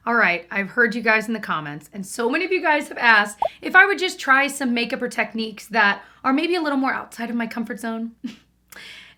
All right, I've heard you guys in the comments, and so many of you guys have asked if I would just try some makeup or techniques that are maybe a little more outside of my comfort zone.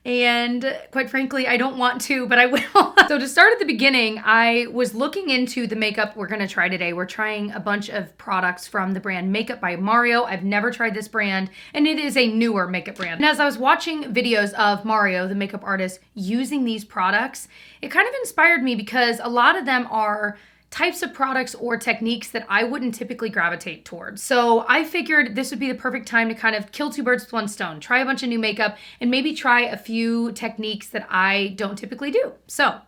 And quite frankly, I don't want to, but I will. So to start at the beginning, I was looking into the makeup we're gonna try today. We're trying a bunch of products from the brand Makeup by Mario. I've never tried this brand, and it is a newer makeup brand. And as I was watching videos of Mario, the makeup artist, using these products, it kind of inspired me because a lot of them are types of products or techniques that I wouldn't typically gravitate towards. So I figured this would be the perfect time to kind of kill two birds with one stone, try a bunch of new makeup, and maybe try a few techniques that I don't typically do. So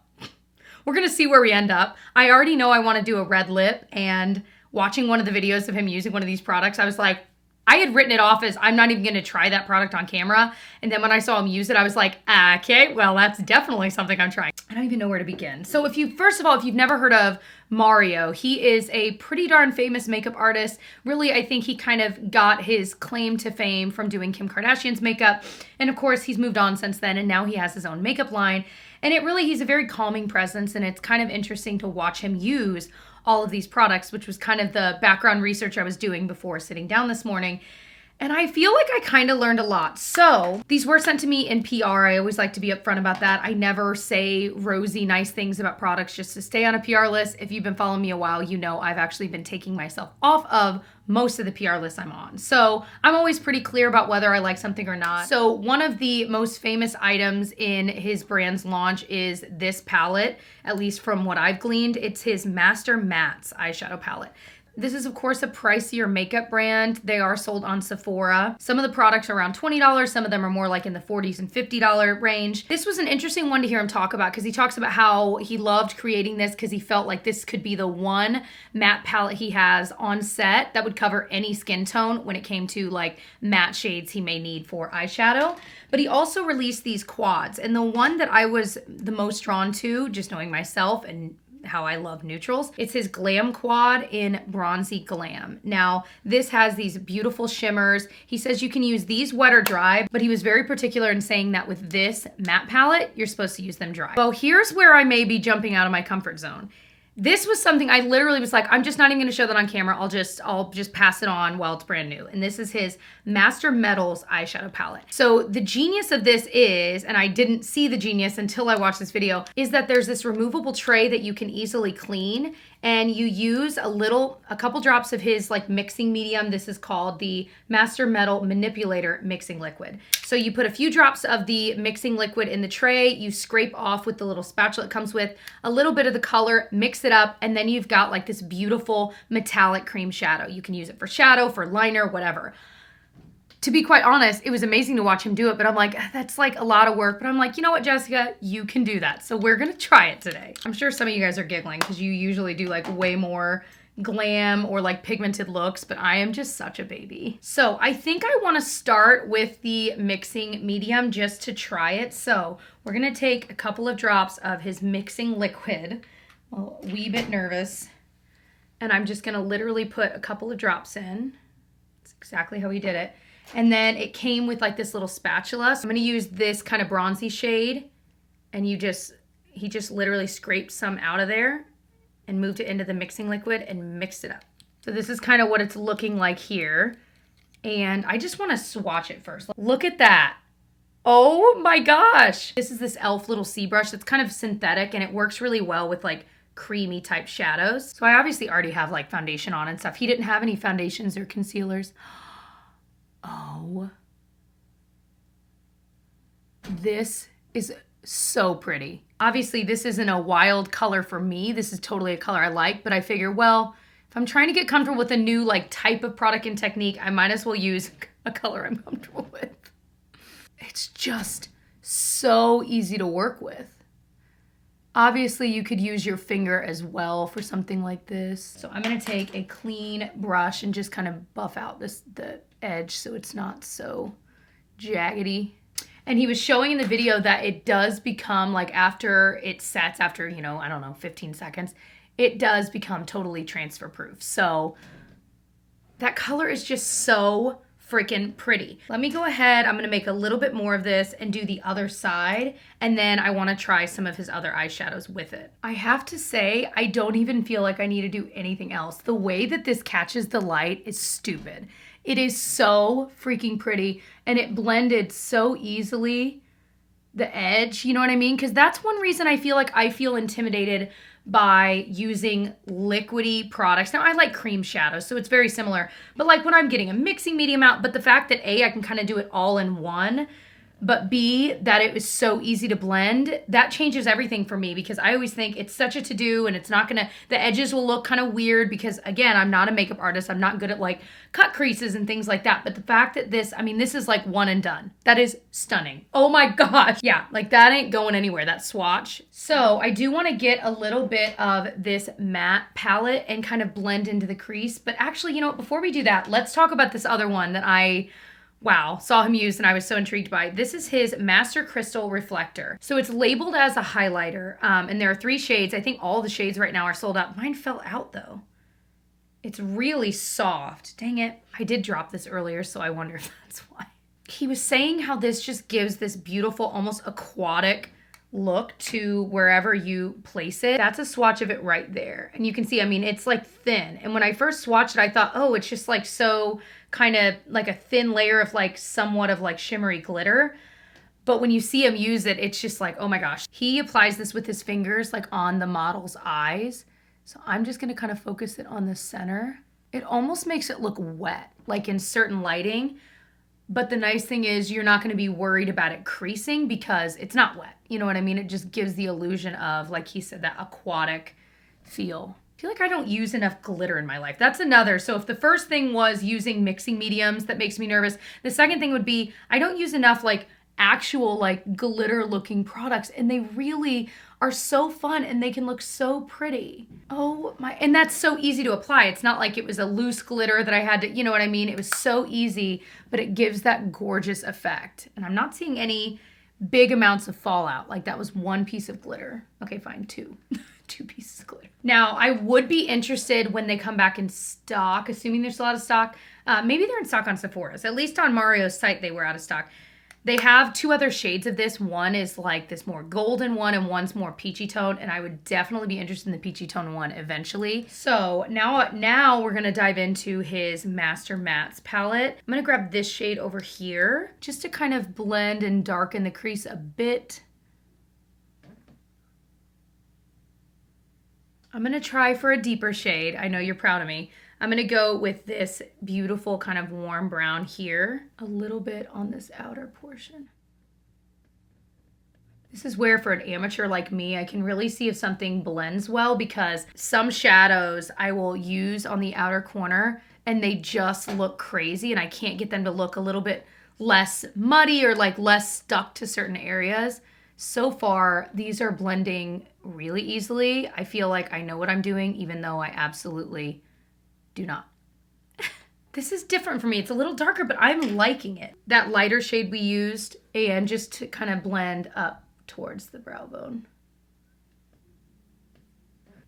we're gonna see where we end up. I already know I wanna do a red lip, and watching one of the videos of him using one of these products, I was like, I had written it off as I'm not even gonna try that product on camera. And then when I saw him use it, I was like, okay, well, that's definitely something I'm trying. I don't even know where to begin. So first of all, if you've never heard of Mario, he is a pretty darn famous makeup artist. Really, I think he kind of got his claim to fame from doing Kim Kardashian's makeup. And of course, he's moved on since then, and now he has his own makeup line. And he's a very calming presence, and it's kind of interesting to watch him use all of these products, which was kind of the background research I was doing before sitting down this morning. And I feel like I kind of learned a lot. So these were sent to me in PR. I always like to be upfront about that. I never say rosy, nice things about products just to stay on a PR list. If you've been following me a while, you know I've actually been taking myself off of most of the PR lists I'm on. So I'm always pretty clear about whether I like something or not. So one of the most famous items in his brand's launch is this palette, at least from what I've gleaned. It's his Master Mattes eyeshadow palette. This is, of course, a pricier makeup brand. They are sold on Sephora. Some of the products are around $20. Some of them are more like in the $40s and $50 range. This was an interesting one to hear him talk about because he talks about how he loved creating this because he felt like this could be the one matte palette he has on set that would cover any skin tone when it came to like matte shades he may need for eyeshadow. But he also released these quads. And the one that I was the most drawn to, just knowing myself and how I love neutrals, it's his Glam Quad in Bronzy Glam. Now, this has these beautiful shimmers. He says you can use these wet or dry, but he was very particular in saying that with this matte palette, you're supposed to use them dry. Well, here's where I may be jumping out of my comfort zone. This was something I literally was like, I'm just not even gonna show that on camera. I'll just pass it on while it's brand new. And this is his Master Metals eyeshadow palette. So the genius of this is, and I didn't see the genius until I watched this video, is that there's this removable tray that you can easily clean, and you use a couple drops of his like mixing medium. This is called the Master Metal Manipulator Mixing Liquid. So you put a few drops of the mixing liquid in the tray, you scrape off with the little spatula it comes with, a little bit of the color, mix it up, and then you've got like this beautiful metallic cream shadow. You can use it for shadow, for liner, whatever. To be quite honest, it was amazing to watch him do it, but I'm like, that's like a lot of work. But I'm like, you know what, Jessica, you can do that. So we're gonna try it today. I'm sure some of you guys are giggling because you usually do like way more glam or like pigmented looks, but I am just such a baby. So I think I wanna start with the mixing medium just to try it. So we're gonna take a couple of drops of his mixing liquid. I'm a wee bit nervous. And I'm just gonna literally put a couple of drops in. That's exactly how he did it. And then it came with like this little spatula. So I'm gonna use this kind of bronzy shade, and he just literally scraped some out of there and moved it into the mixing liquid and mixed it up. So this is kind of what it's looking like here. And I just wanna swatch it first. Look at that. Oh my gosh. This is this e.l.f. little C brush that's kind of synthetic, and it works really well with like creamy type shadows. So I obviously already have like foundation on and stuff. He didn't have any foundations or concealers. Oh, this is so pretty. Obviously, this isn't a wild color for me. This is totally a color I like, but I figure, well, if I'm trying to get comfortable with a new like type of product and technique, I might as well use a color I'm comfortable with. It's just so easy to work with. Obviously, you could use your finger as well for something like this. So I'm gonna take a clean brush and just kind of buff out the edge so it's not so jaggedy. And he was showing in the video that it does become, like after it sets, after, you know, I don't know, 15 seconds, it does become totally transfer proof. So that color is just so freaking pretty. Let me go ahead. I'm going to make a little bit more of this and do the other side. And then I want to try some of his other eyeshadows with it. I have to say, I don't even feel like I need to do anything else. The way that this catches the light is stupid. It is so freaking pretty, and it blended so easily, the edge, you know what I mean? Because that's one reason I feel intimidated by using liquidy products. Now, I like cream shadows, so it's very similar. But like when I'm getting a mixing medium out, but the fact that A, I can kind of do it all in one, but B, that it was so easy to blend, that changes everything for me, because I always think it's such a to-do, and it's not gonna, the edges will look kind of weird because, again, I'm not a makeup artist. I'm not good at like cut creases and things like that. But the fact that this, I mean, this is like one and done. That is stunning. Oh my gosh. Yeah, like that ain't going anywhere, that swatch. So I do want to get a little bit of this matte palette and kind of blend into the crease. But actually, you know what, before we do that, let's talk about this other one that I saw him use and I was so intrigued by. This is his Master Crystal Reflector. So it's labeled as a highlighter, and there are 3 shades. I think all the shades right now are sold out. Mine fell out though. It's really soft. Dang it. I did drop this earlier, so I wonder if that's why. He was saying how this just gives this beautiful, almost aquatic look to wherever you place it. That's a swatch of it right there. And you can see, I mean, it's like thin. And when I first swatched it, I thought, oh, it's just like so kind of like a thin layer of like somewhat of like shimmery glitter. But when you see him use it, it's just like, oh my gosh. He applies this with his fingers like on the model's eyes. So I'm just gonna kind of focus it on the center. It almost makes it look wet, like in certain lighting. But the nice thing is you're not gonna be worried about it creasing because it's not wet. You know what I mean? It just gives the illusion of, like he said, that aquatic feel. I feel like I don't use enough glitter in my life. That's another. So if the first thing was using mixing mediums, that makes me nervous. The second thing would be I don't use enough like actual like glitter looking products, and they really are so fun and they can look so pretty. Oh my, and that's so easy to apply. It's not like it was a loose glitter that I had to, you know what I mean? It was so easy, but it gives that gorgeous effect. And I'm not seeing any big amounts of fallout. Like that was 1 piece of glitter. Okay, fine, 2. 2 pieces of glitter. Now, I would be interested when they come back in stock, assuming there's a lot of stock. Maybe they're in stock on Sephora's. At least on Mario's site, they were out of stock. They have 2 other shades of this. One is like this more golden one, and one's more peachy tone, and I would definitely be interested in the peachy tone one eventually. So now we're gonna dive into his Master Mattes palette. I'm gonna grab this shade over here just to kind of blend and darken the crease a bit. I'm gonna try for a deeper shade. I know you're proud of me. I'm gonna go with this beautiful kind of warm brown here, a little bit on this outer portion. This is where, for an amateur like me, I can really see if something blends well, because some shadows I will use on the outer corner and they just look crazy, and I can't get them to look a little bit less muddy or like less stuck to certain areas. So far, these are blending really easily. I feel like I know what I'm doing, even though I absolutely do not. This is different for me. It's a little darker, but I'm liking it. That lighter shade we used, and just to kind of blend up towards the brow bone.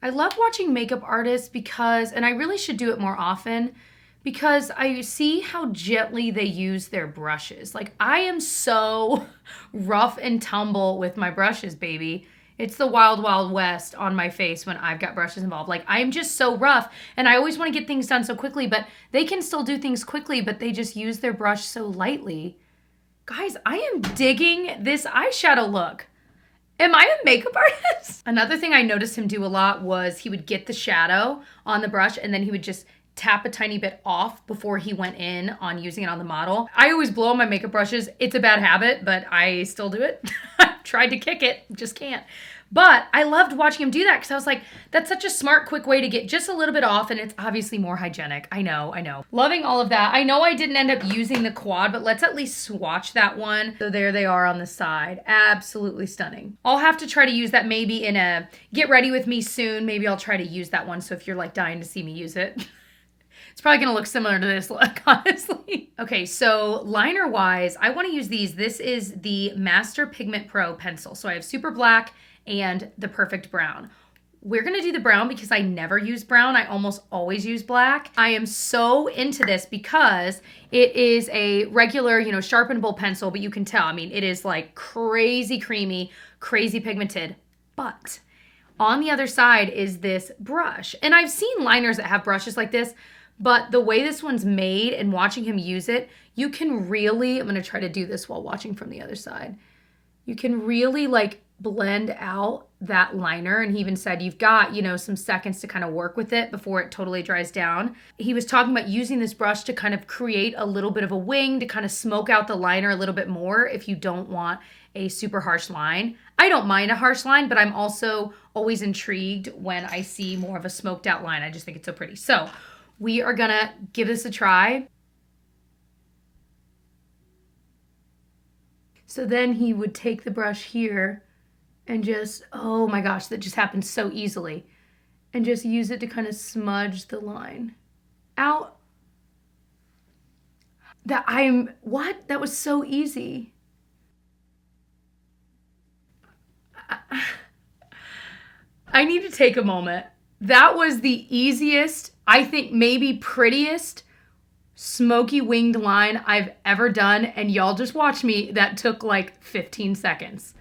I love watching makeup artists because, and I really should do it more often, because I see how gently they use their brushes. Like, I am so rough and tumble with my brushes, baby. It's the wild, wild west on my face when I've got brushes involved. Like, I'm just so rough, and I always want to get things done so quickly, but they can still do things quickly, but they just use their brush so lightly. Guys, I am digging this eyeshadow look. Am I a makeup artist? Another thing I noticed him do a lot was he would get the shadow on the brush, and then he would just tap a tiny bit off before he went in on using it on the model. I always blow on my makeup brushes. It's a bad habit, but I still do it. I've tried to kick it, just can't. But I loved watching him do that because I was like, that's such a smart, quick way to get just a little bit off, and it's obviously more hygienic. I know. Loving all of that. I know I didn't end up using the quad, but let's at least swatch that one. So there they are on the side. Absolutely stunning. I'll have to try to use that maybe in a get ready with me soon. Maybe I'll try to use that one. So if you're like dying to see me use it, it's probably gonna look similar to this look, honestly. Okay, so liner-wise, I wanna use these. This is the Master Pigment Pro pencil. So I have Super Black and the Perfect Brown. we're gonna do the brown because I never use brown. I almost always use black. I am so into this because it is a regular, you know, sharpenable pencil, but you can tell, I mean, it is like crazy creamy, crazy pigmented, but on the other side is this brush. And I've seen liners that have brushes like this, but the way this one's made and watching him use it, you can really, I'm gonna try to do this while watching from the other side. You can really like blend out that liner. And he even said you've got, you know, some seconds to kind of work with it before it totally dries down. He was talking about using this brush to kind of create a little bit of a wing to kind of smoke out the liner a little bit more if you don't want a super harsh line. I don't mind a harsh line, but I'm also always intrigued when I see more of a smoked out line. I just think it's so pretty. So we are gonna give this a try. So then he would take the brush here and just, oh my gosh, that just happens so easily. And just use it to kind of smudge the line out. What? That was so easy. I need to take a moment. That was the easiest, I think maybe prettiest smoky winged line I've ever done. And y'all just watch me. That took like 15 seconds.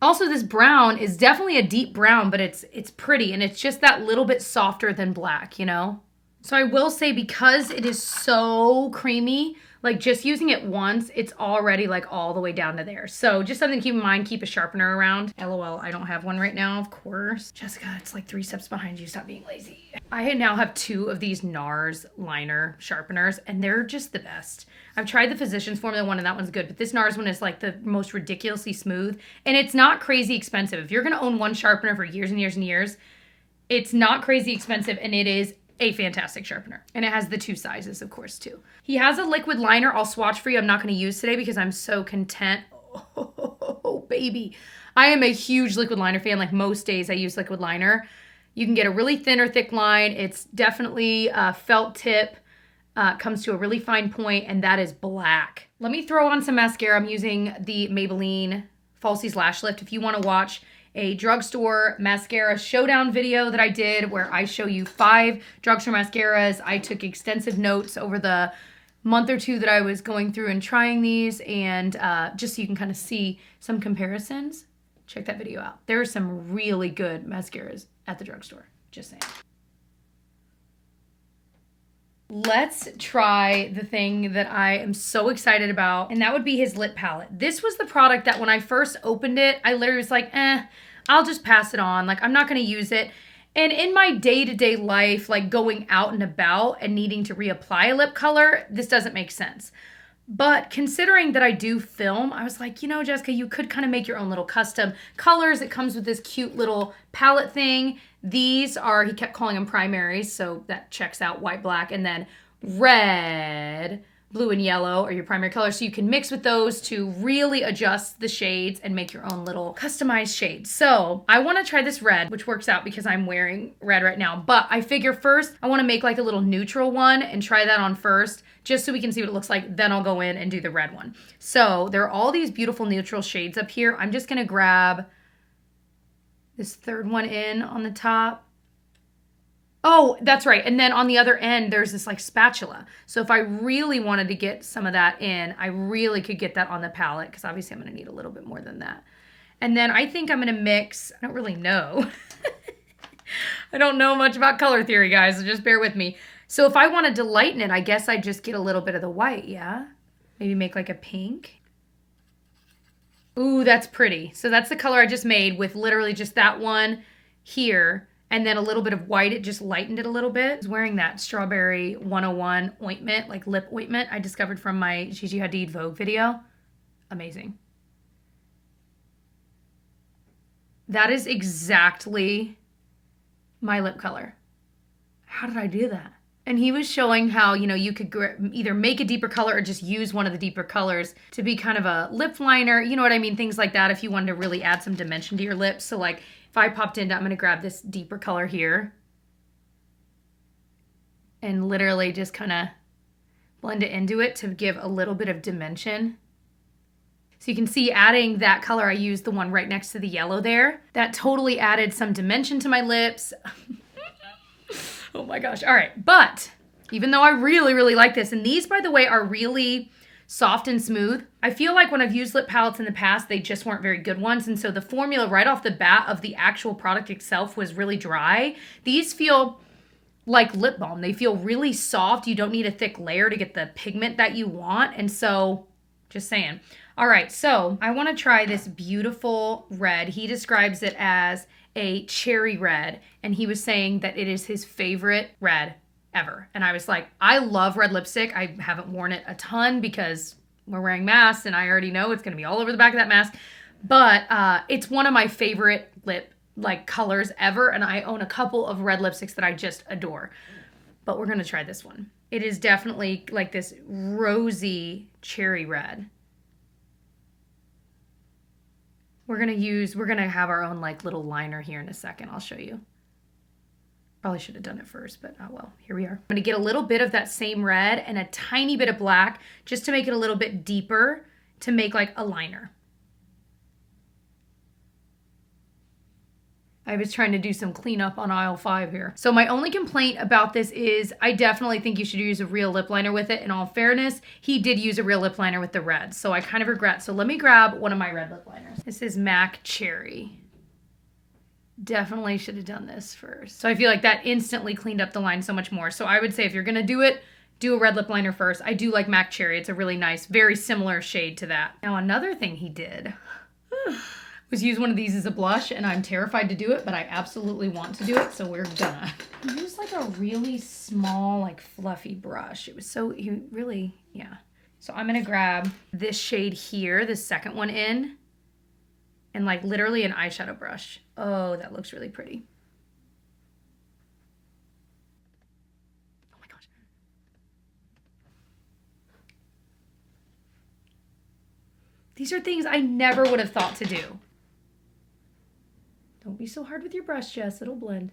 Also, this brown is definitely a deep brown, but it's pretty, and it's just that little bit softer than black, you know? So I will say, because it is so creamy, like just using it once, it's already like all the way down to there. So just something to keep in mind, keep a sharpener around. LOL, I don't have one right now, of course. Jessica, it's like 3 steps behind you. Stop being lazy. I now have 2 of these NARS liner sharpeners, and they're just the best. I've tried the Physicians Formula one, and that one's good, but this NARS one is like the most ridiculously smooth, and it's not crazy expensive. If you're gonna own one sharpener for years and years and years, it's not crazy expensive, and it is a fantastic sharpener. And it has the 2 sizes, of course, too. He has a liquid liner I'll swatch for you. I'm not going to use today because I'm so content. Oh, baby. I am a huge liquid liner fan. Like most days I use liquid liner. You can get a really thin or thick line. It's definitely a felt tip. Comes to a really fine point, and that is black. Let me throw on some mascara. I'm using the Maybelline Falsies Lash Lift. If you want to watch a drugstore mascara showdown video that I did where I show you 5 drugstore mascaras. I took extensive notes over the month or 2 that I was going through and trying these, and just so you can kind of see some comparisons, check that video out. There are some really good mascaras at the drugstore, just saying. Let's try the thing that I am so excited about, and that would be his lip palette. This was the product that when I first opened it, I literally was like, I'll just pass it on. Like, I'm not gonna use it. And in my day-to-day life, like going out and about and needing to reapply a lip color, this doesn't make sense. But considering that I do film, I was like, you know, Jessica, you could kind of make your own little custom colors. It comes with this cute little palette thing. These are, he kept calling them primaries, so that checks out white, black, and then red, blue, and yellow are your primary colors. So you can mix with those to really adjust the shades and make your own little customized shades. So I want to try this red, which works out because I'm wearing red right now. But I figure first I want to make like a little neutral one and try that on first, just so we can see what it looks like. Then I'll go in and do the red one. So there are all these beautiful neutral shades up here. I'm just going to grab this third one in on the top. Oh, that's right. And then on the other end, there's this like spatula. So if I really wanted to get some of that in, I really could get that on the palette, because obviously I'm going to need a little bit more than that. And then I think I'm going to mix, I don't really know. I don't know much about color theory, guys, so just bear with me. So if I wanted to lighten it, I guess I'd just get a little bit of the white, yeah? Maybe make like a pink. Ooh, that's pretty. So that's the color I just made with literally just that one here. And then a little bit of white, it just lightened it a little bit. I was wearing that Strawberry 101 ointment, like lip ointment I discovered from my Gigi Hadid Vogue video. Amazing. That is exactly my lip color. How did I do that? And he was showing how, you know, you could either make a deeper color or just use one of the deeper colors to be kind of a lip liner. You know what I mean? Things like that if you wanted to really add some dimension to your lips. So like if I popped into, I'm going to grab this deeper color here and literally just kind of blend it into it to give a little bit of dimension. So you can see adding that color, I used the one right next to the yellow there. That totally added some dimension to my lips. Oh my gosh. All right. But even though I really, really like this, and these, by the way, are really soft and smooth. I feel like when I've used lip palettes in the past, they just weren't very good ones. And so the formula right off the bat of the actual product itself was really dry. These feel like lip balm. They feel really soft. You don't need a thick layer to get the pigment that you want. And so, just saying. All right, so I want to try this beautiful red. He describes it as a cherry red, and he was saying that it is his favorite red ever. And I was like, I love red lipstick. I haven't worn it a ton because we're wearing masks, and I already know it's going to be all over the back of that mask. But it's one of my favorite lip colors ever, and I own a couple of red lipsticks that I just adore. But we're going to try this one. It is definitely like this rosy cherry red. We're gonna have our own like little liner here in a second. I'll show you. Probably should have done it first, but oh well, here we are. I'm gonna get a little bit of that same red and a tiny bit of black just to make it a little bit deeper to make like a liner. I was trying to do some cleanup on aisle 5 here. So my only complaint about this is I definitely think you should use a real lip liner with it. In all fairness, he did use a real lip liner with the red, so I kind of regret. So let me grab one of my red lip liners. This is MAC Cherry. Definitely should have done this first. So I feel like that instantly cleaned up the line so much more. So I would say if you're gonna do it, do a red lip liner first. I do like MAC Cherry. It's a really nice, very similar shade to that. Now another thing he did was use one of these as a blush, and I'm terrified to do it, but I absolutely want to do it, so we're gonna. Use like a really small, like fluffy brush. It was so, yeah. So I'm gonna grab this shade here, the second one in, and like literally an eyeshadow brush. Oh, that looks really pretty. Oh my gosh. These are things I never would have thought to do. Don't be so hard with your brush, Jess. It'll blend.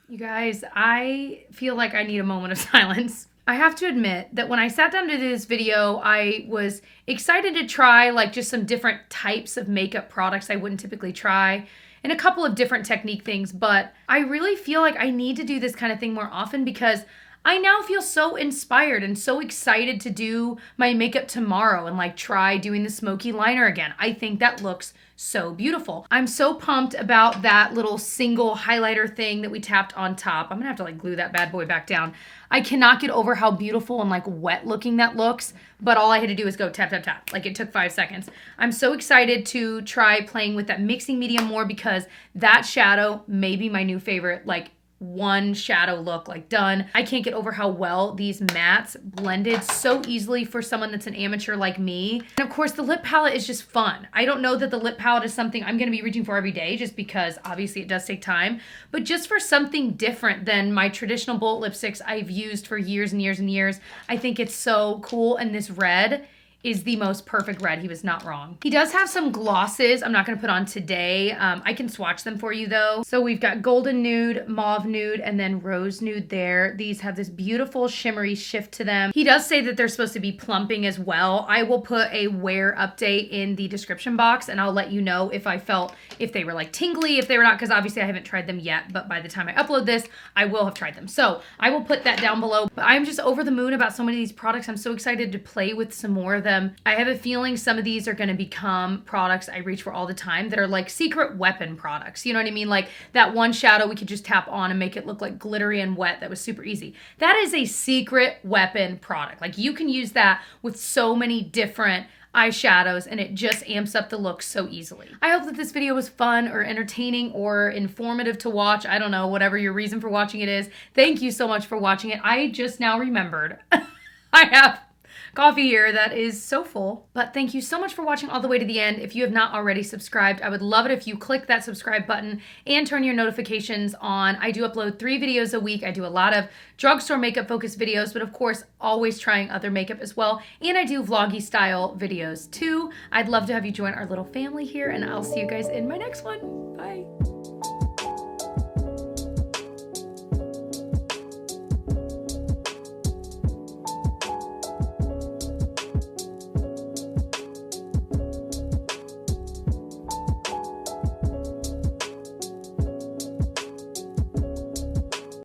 You guys, I feel like I need a moment of silence. I have to admit that when I sat down to do this video, I was excited to try like just some different types of makeup products I wouldn't typically try and a couple of different technique things, but I really feel like I need to do this kind of thing more often because I now feel so inspired and so excited to do my makeup tomorrow and like try doing the smoky liner again. I think that looks so beautiful. I'm so pumped about that little single highlighter thing that we tapped on top. I'm gonna have to like glue that bad boy back down. I cannot get over how beautiful and like wet looking that looks, but all I had to do was go tap, tap, tap. Like it took 5 seconds. I'm so excited to try playing with that mixing medium more because that shadow may be my new favorite, like one shadow look, like done. I can't get over how well these mattes blended so easily for someone that's an amateur like me. And of course the lip palette is just fun. I don't know that the lip palette is something I'm gonna be reaching for every day just because obviously it does take time, but just for something different than my traditional bullet lipsticks I've used for years and years and years, I think it's so cool. And this red is the most perfect red. He was not wrong. He does have some glosses I'm not gonna put on today. I can swatch them for you though. So we've got golden nude, mauve nude, and then rose nude there. These have this beautiful shimmery shift to them. He does say that they're supposed to be plumping as well. I will put a wear update in the description box and I'll let you know if they were like tingly, if they were not, because obviously I haven't tried them yet, but by the time I upload this, I will have tried them. So I will put that down below. But I'm just over the moon about so many of these products. I'm so excited to play with some more of them. I have a feeling some of these are going to become products I reach for all the time that are like secret weapon products. You know what I mean? Like that one shadow we could just tap on and make it look like glittery and wet. That was super easy. That is a secret weapon product. Like you can use that with so many different eyeshadows and it just amps up the look so easily. I hope that this video was fun or entertaining or informative to watch. I don't know, whatever your reason for watching it is. Thank you so much for watching it. I just now remembered I have coffee here that is so full. But thank you so much for watching all the way to the end. If you have not already subscribed, I would love it if you click that subscribe button and turn your notifications on. I do upload 3 videos a week. I do a lot of drugstore makeup focused videos, but of course, always trying other makeup as well. And I do vloggy style videos too. I'd love to have you join our little family here and I'll see you guys in my next one. Bye.